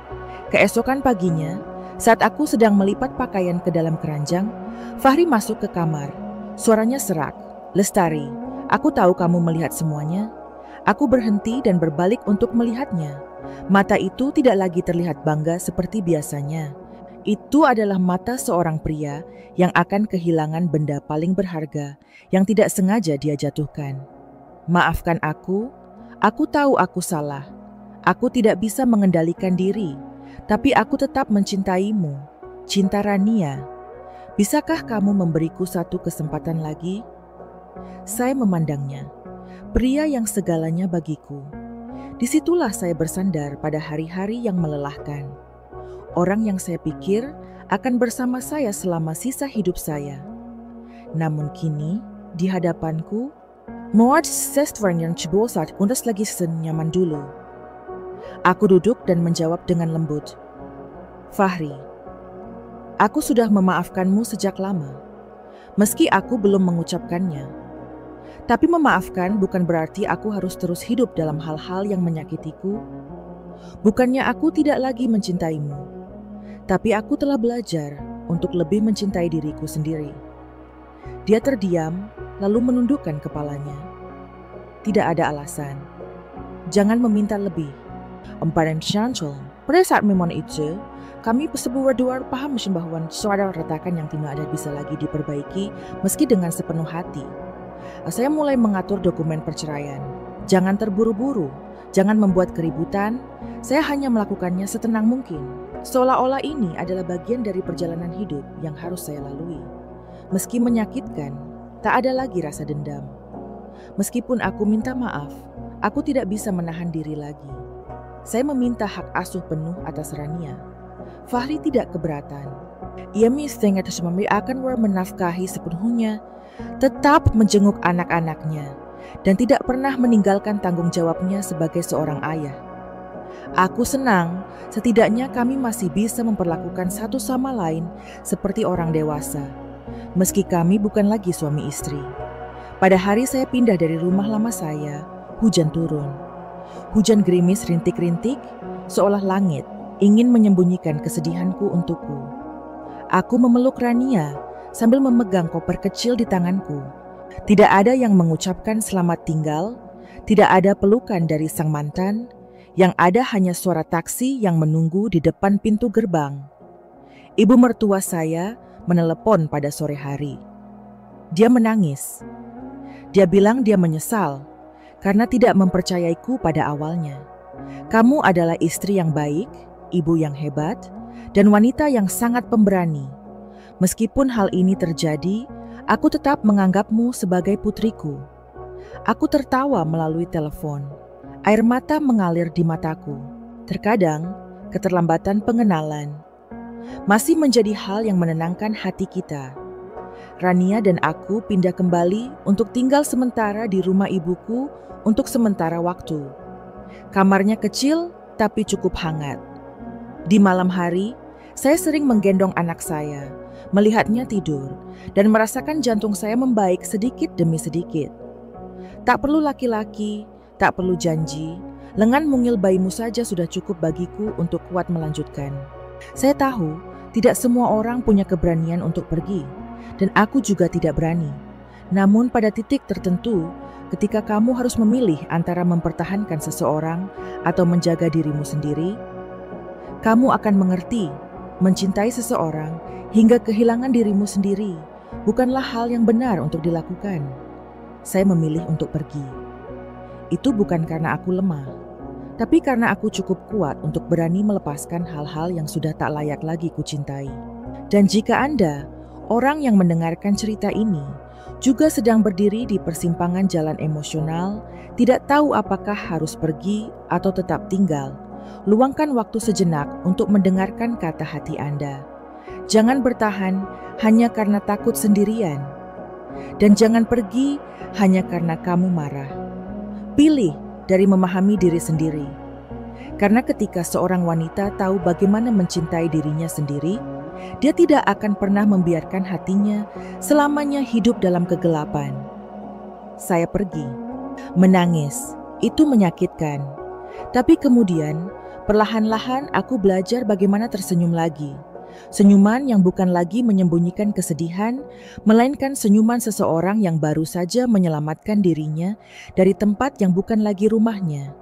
Keesokan paginya, saat aku sedang melipat pakaian ke dalam keranjang, Fahri masuk ke kamar. Suaranya serak. "Lestari, aku tahu kamu melihat semuanya." Aku berhenti dan berbalik untuk melihatnya. Mata itu tidak lagi terlihat bangga seperti biasanya. Itu adalah mata seorang pria yang akan kehilangan benda paling berharga yang tidak sengaja dia jatuhkan. "Maafkan aku tahu aku salah. Aku tidak bisa mengendalikan diri. Tapi aku tetap mencintaimu, cinta Rania. Bisakah kamu memberiku satu kesempatan lagi?" Saya memandangnya, pria yang segalanya bagiku. Disitulah saya bersandar pada hari-hari yang melelahkan. Orang yang saya pikir akan bersama saya selama sisa hidup saya. Namun kini, di hadapanku, Moat Sestvarnyan Cibosat undas lagi senyaman dulu. Aku duduk dan menjawab dengan lembut, "Fahri, aku sudah memaafkanmu sejak lama, meski aku belum mengucapkannya. Tapi memaafkan bukan berarti aku harus terus hidup dalam hal-hal yang menyakitiku. Bukannya aku tidak lagi mencintaimu, tapi aku telah belajar untuk lebih mencintai diriku sendiri." Dia terdiam, lalu menundukkan kepalanya. "Tidak ada alasan. Jangan meminta lebih." Pada saat momen itu, kami berdua paham bahwa suara retakan yang tidak ada bisa lagi diperbaiki meski dengan sepenuh hati. Saya mulai mengatur dokumen perceraian. Jangan terburu-buru, jangan membuat keributan. Saya hanya melakukannya setenang mungkin. Seolah-olah ini adalah bagian dari perjalanan hidup yang harus saya lalui. Meski menyakitkan, tak ada lagi rasa dendam. Meskipun aku minta maaf, aku tidak bisa menahan diri lagi. Saya meminta hak asuh penuh atas Rania. Fahri tidak keberatan. Ia mengingat suami akan menafkahi sepenuhnya, tetap menjenguk anak-anaknya, dan tidak pernah meninggalkan tanggung jawabnya sebagai seorang ayah. Aku senang, setidaknya kami masih bisa memperlakukan satu sama lain seperti orang dewasa, meski kami bukan lagi suami istri. Pada hari saya pindah dari rumah lama saya, hujan turun. Hujan gerimis rintik-rintik, seolah langit ingin menyembunyikan kesedihanku untukku. Aku memeluk Rania sambil memegang koper kecil di tanganku. Tidak ada yang mengucapkan selamat tinggal, tidak ada pelukan dari sang mantan, yang ada hanya suara taksi yang menunggu di depan pintu gerbang. Ibu mertua saya menelepon pada sore hari. Dia menangis. Dia bilang dia menyesal karena tidak mempercayaiku pada awalnya. Kamu adalah istri yang baik, ibu yang hebat, dan wanita yang sangat pemberani. Meskipun hal ini terjadi, aku tetap menganggapmu sebagai putriku. Aku tertawa melalui telepon. Air mata mengalir di mataku. Terkadang, keterlambatan pengenalan masih menjadi hal yang menenangkan hati kita. Rania dan aku pindah kembali untuk tinggal sementara di rumah ibuku untuk sementara waktu. Kamarnya kecil tapi cukup hangat. Di malam hari, saya sering menggendong anak saya, melihatnya tidur, dan merasakan jantung saya membaik sedikit demi sedikit. Tak perlu laki-laki, tak perlu janji, lengan mungil bayimu saja sudah cukup bagiku untuk kuat melanjutkan. Saya tahu tidak semua orang punya keberanian untuk pergi, dan aku juga tidak berani. Namun pada titik tertentu, ketika kamu harus memilih antara mempertahankan seseorang atau menjaga dirimu sendiri, kamu akan mengerti, mencintai seseorang hingga kehilangan dirimu sendiri bukanlah hal yang benar untuk dilakukan. Saya memilih untuk pergi. Itu bukan karena aku lemah, tapi karena aku cukup kuat untuk berani melepaskan hal-hal yang sudah tak layak lagi kucintai. Dan jika Anda, orang yang mendengarkan cerita ini, juga sedang berdiri di persimpangan jalan emosional, tidak tahu apakah harus pergi atau tetap tinggal, luangkan waktu sejenak untuk mendengarkan kata hati Anda. Jangan bertahan hanya karena takut sendirian, dan jangan pergi hanya karena kamu marah. Pilih dari memahami diri sendiri. Karena ketika seorang wanita tahu bagaimana mencintai dirinya sendiri, dia tidak akan pernah membiarkan hatinya selamanya hidup dalam kegelapan. Saya pergi, menangis, itu menyakitkan. Tapi kemudian, perlahan-lahan aku belajar bagaimana tersenyum lagi. Senyuman yang bukan lagi menyembunyikan kesedihan, melainkan senyuman seseorang yang baru saja menyelamatkan dirinya dari tempat yang bukan lagi rumahnya.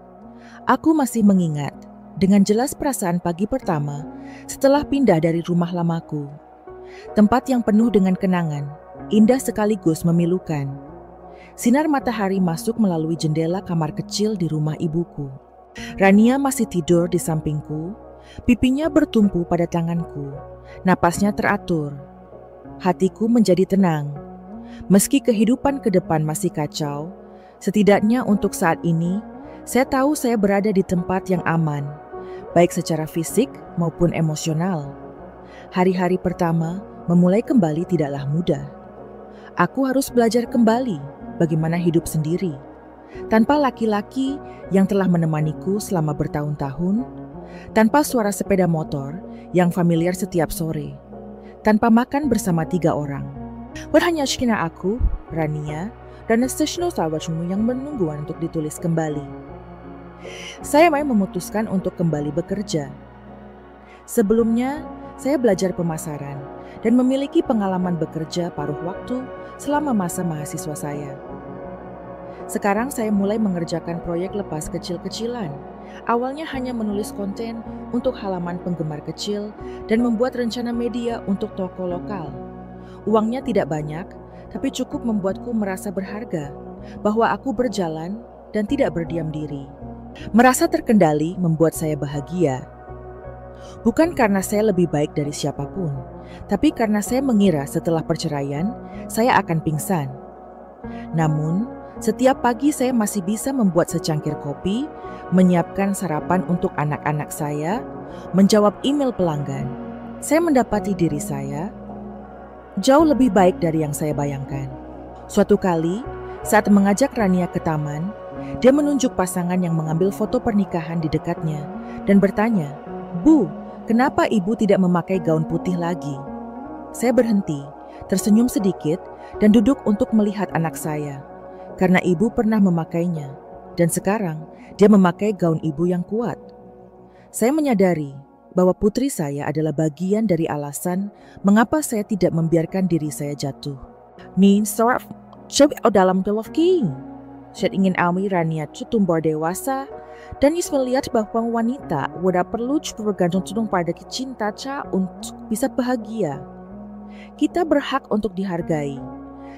Aku masih mengingat dengan jelas perasaan pagi pertama setelah pindah dari rumah lamaku. Tempat yang penuh dengan kenangan, indah sekaligus memilukan. Sinar matahari masuk melalui jendela kamar kecil di rumah ibuku. Rania masih tidur di sampingku, pipinya bertumpu pada tanganku, napasnya teratur. Hatiku menjadi tenang. Meski kehidupan ke depan masih kacau, setidaknya untuk saat ini, saya tahu saya berada di tempat yang aman, baik secara fisik maupun emosional. Hari-hari pertama memulai kembali tidaklah mudah. Aku harus belajar kembali bagaimana hidup sendiri, tanpa laki-laki yang telah menemaniku selama bertahun-tahun, tanpa suara sepeda motor yang familiar setiap sore, tanpa makan bersama 3 orang. Hanya Shkina aku, Rania, dan Stashno Sawachmu yang menunggu untuk ditulis kembali. Saya memutuskan untuk kembali bekerja. Sebelumnya, saya belajar pemasaran dan memiliki pengalaman bekerja paruh waktu selama masa mahasiswa saya. Sekarang saya mulai mengerjakan proyek lepas kecil-kecilan. Awalnya hanya menulis konten untuk halaman penggemar kecil dan membuat rencana media untuk toko lokal. Uangnya tidak banyak, tapi cukup membuatku merasa berharga, bahwa aku berjalan dan tidak berdiam diri. Merasa terkendali membuat saya bahagia. Bukan karena saya lebih baik dari siapapun, tapi karena saya mengira setelah perceraian, saya akan pingsan. Namun, setiap pagi saya masih bisa membuat secangkir kopi, menyiapkan sarapan untuk anak-anak saya, menjawab email pelanggan. Saya mendapati diri saya jauh lebih baik dari yang saya bayangkan. Suatu kali, saat mengajak Rania ke taman, Dia menunjuk pasangan yang mengambil foto pernikahan di dekatnya dan bertanya, "Bu, kenapa ibu tidak memakai gaun putih lagi?" Saya berhenti, tersenyum sedikit, dan duduk untuk melihat anak saya. Karena ibu pernah memakainya, dan sekarang dia memakai gaun ibu yang kuat. Saya menyadari bahwa putri saya adalah bagian dari alasan mengapa saya tidak membiarkan diri saya jatuh. Min soraf coba dalam king. Saya ingin Rania tumbuh dewasa dan melihat bahwa wanita tidak perlu bergantung pada cinta untuk bisa bahagia. Kita berhak untuk dihargai.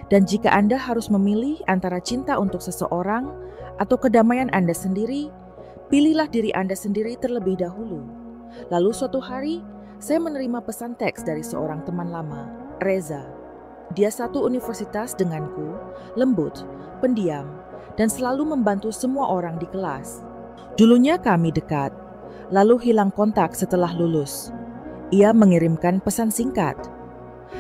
Dan jika Anda harus memilih antara cinta untuk seseorang atau kedamaian Anda sendiri, pilihlah diri Anda sendiri terlebih dahulu. Lalu suatu hari, saya menerima pesan teks dari seorang teman lama, Reza. Dia satu universitas denganku, lembut, pendiam, dan selalu membantu semua orang di kelas. Dulunya kami dekat, lalu hilang kontak setelah lulus. Ia mengirimkan pesan singkat.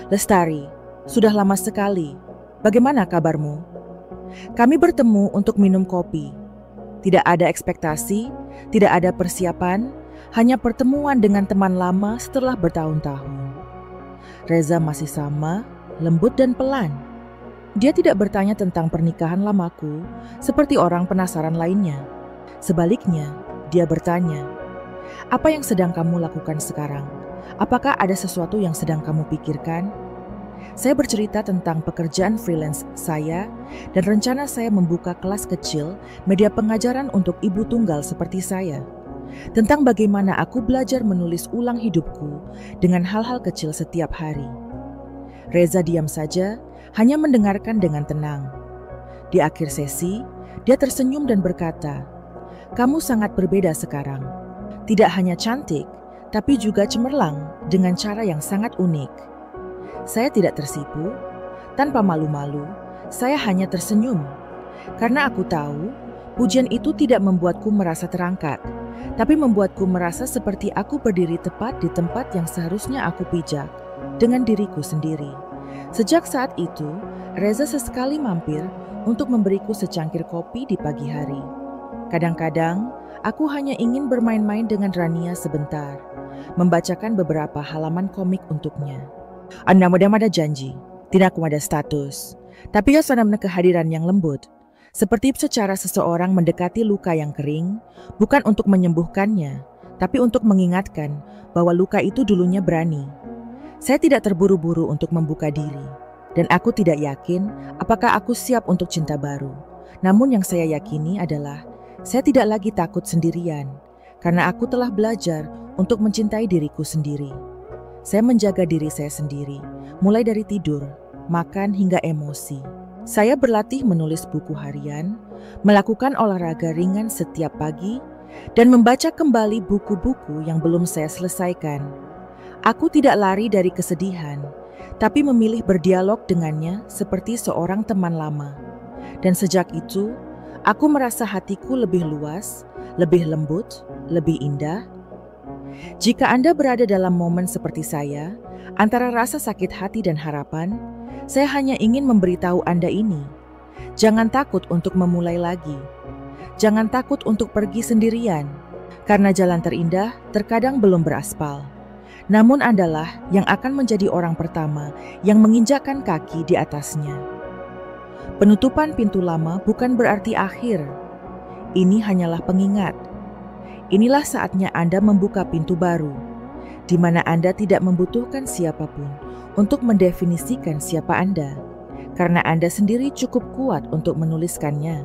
"Lestari, sudah lama sekali. Bagaimana kabarmu?" Kami bertemu untuk minum kopi. Tidak ada ekspektasi, tidak ada persiapan, hanya pertemuan dengan teman lama setelah bertahun-tahun. Reza masih sama, lembut dan pelan. Dia tidak bertanya tentang pernikahan lamaku seperti orang penasaran lainnya. Sebaliknya, dia bertanya, "Apa yang sedang kamu lakukan sekarang? Apakah ada sesuatu yang sedang kamu pikirkan?" Saya bercerita tentang pekerjaan freelance saya dan rencana saya membuka kelas kecil media pengajaran untuk ibu tunggal seperti saya. Tentang bagaimana aku belajar menulis ulang hidupku dengan hal-hal kecil setiap hari. Reza diam saja, hanya mendengarkan dengan tenang. Di akhir sesi, dia tersenyum dan berkata, "Kamu sangat berbeda sekarang. Tidak hanya cantik, tapi juga cemerlang dengan cara yang sangat unik." Saya tidak tersipu. Tanpa malu-malu, saya hanya tersenyum. Karena aku tahu, pujian itu tidak membuatku merasa terangkat, tapi membuatku merasa seperti aku berdiri tepat di tempat yang seharusnya aku pijak, dengan diriku sendiri. Sejak saat itu, Reza sesekali mampir untuk memberiku secangkir kopi di pagi hari. Kadang-kadang, aku hanya ingin bermain-main dengan Rania sebentar, membacakan beberapa halaman komik untuknya. Anda mudah-mudah janji, tidak ada status, tapi ya sana kehadiran yang lembut. Seperti secara seseorang mendekati luka yang kering, bukan untuk menyembuhkannya, tapi untuk mengingatkan bahwa luka itu dulunya berani. Saya tidak terburu-buru untuk membuka diri, dan aku tidak yakin apakah aku siap untuk cinta baru. Namun yang saya yakini adalah, saya tidak lagi takut sendirian, karena aku telah belajar untuk mencintai diriku sendiri. Saya menjaga diri saya sendiri, mulai dari tidur, makan hingga emosi. Saya berlatih menulis buku harian, melakukan olahraga ringan setiap pagi, dan membaca kembali buku-buku yang belum saya selesaikan. Aku tidak lari dari kesedihan, tapi memilih berdialog dengannya seperti seorang teman lama. Dan sejak itu, aku merasa hatiku lebih luas, lebih lembut, lebih indah. Jika Anda berada dalam momen seperti saya, antara rasa sakit hati dan harapan, saya hanya ingin memberitahu Anda ini. Jangan takut untuk memulai lagi. Jangan takut untuk pergi sendirian, karena jalan terindah terkadang belum beraspal. Namun Andalah yang akan menjadi orang pertama yang menginjakkan kaki di atasnya. Penutupan pintu lama bukan berarti akhir. Ini hanyalah pengingat. Inilah saatnya Anda membuka pintu baru, di mana Anda tidak membutuhkan siapapun untuk mendefinisikan siapa Anda, karena Anda sendiri cukup kuat untuk menuliskannya.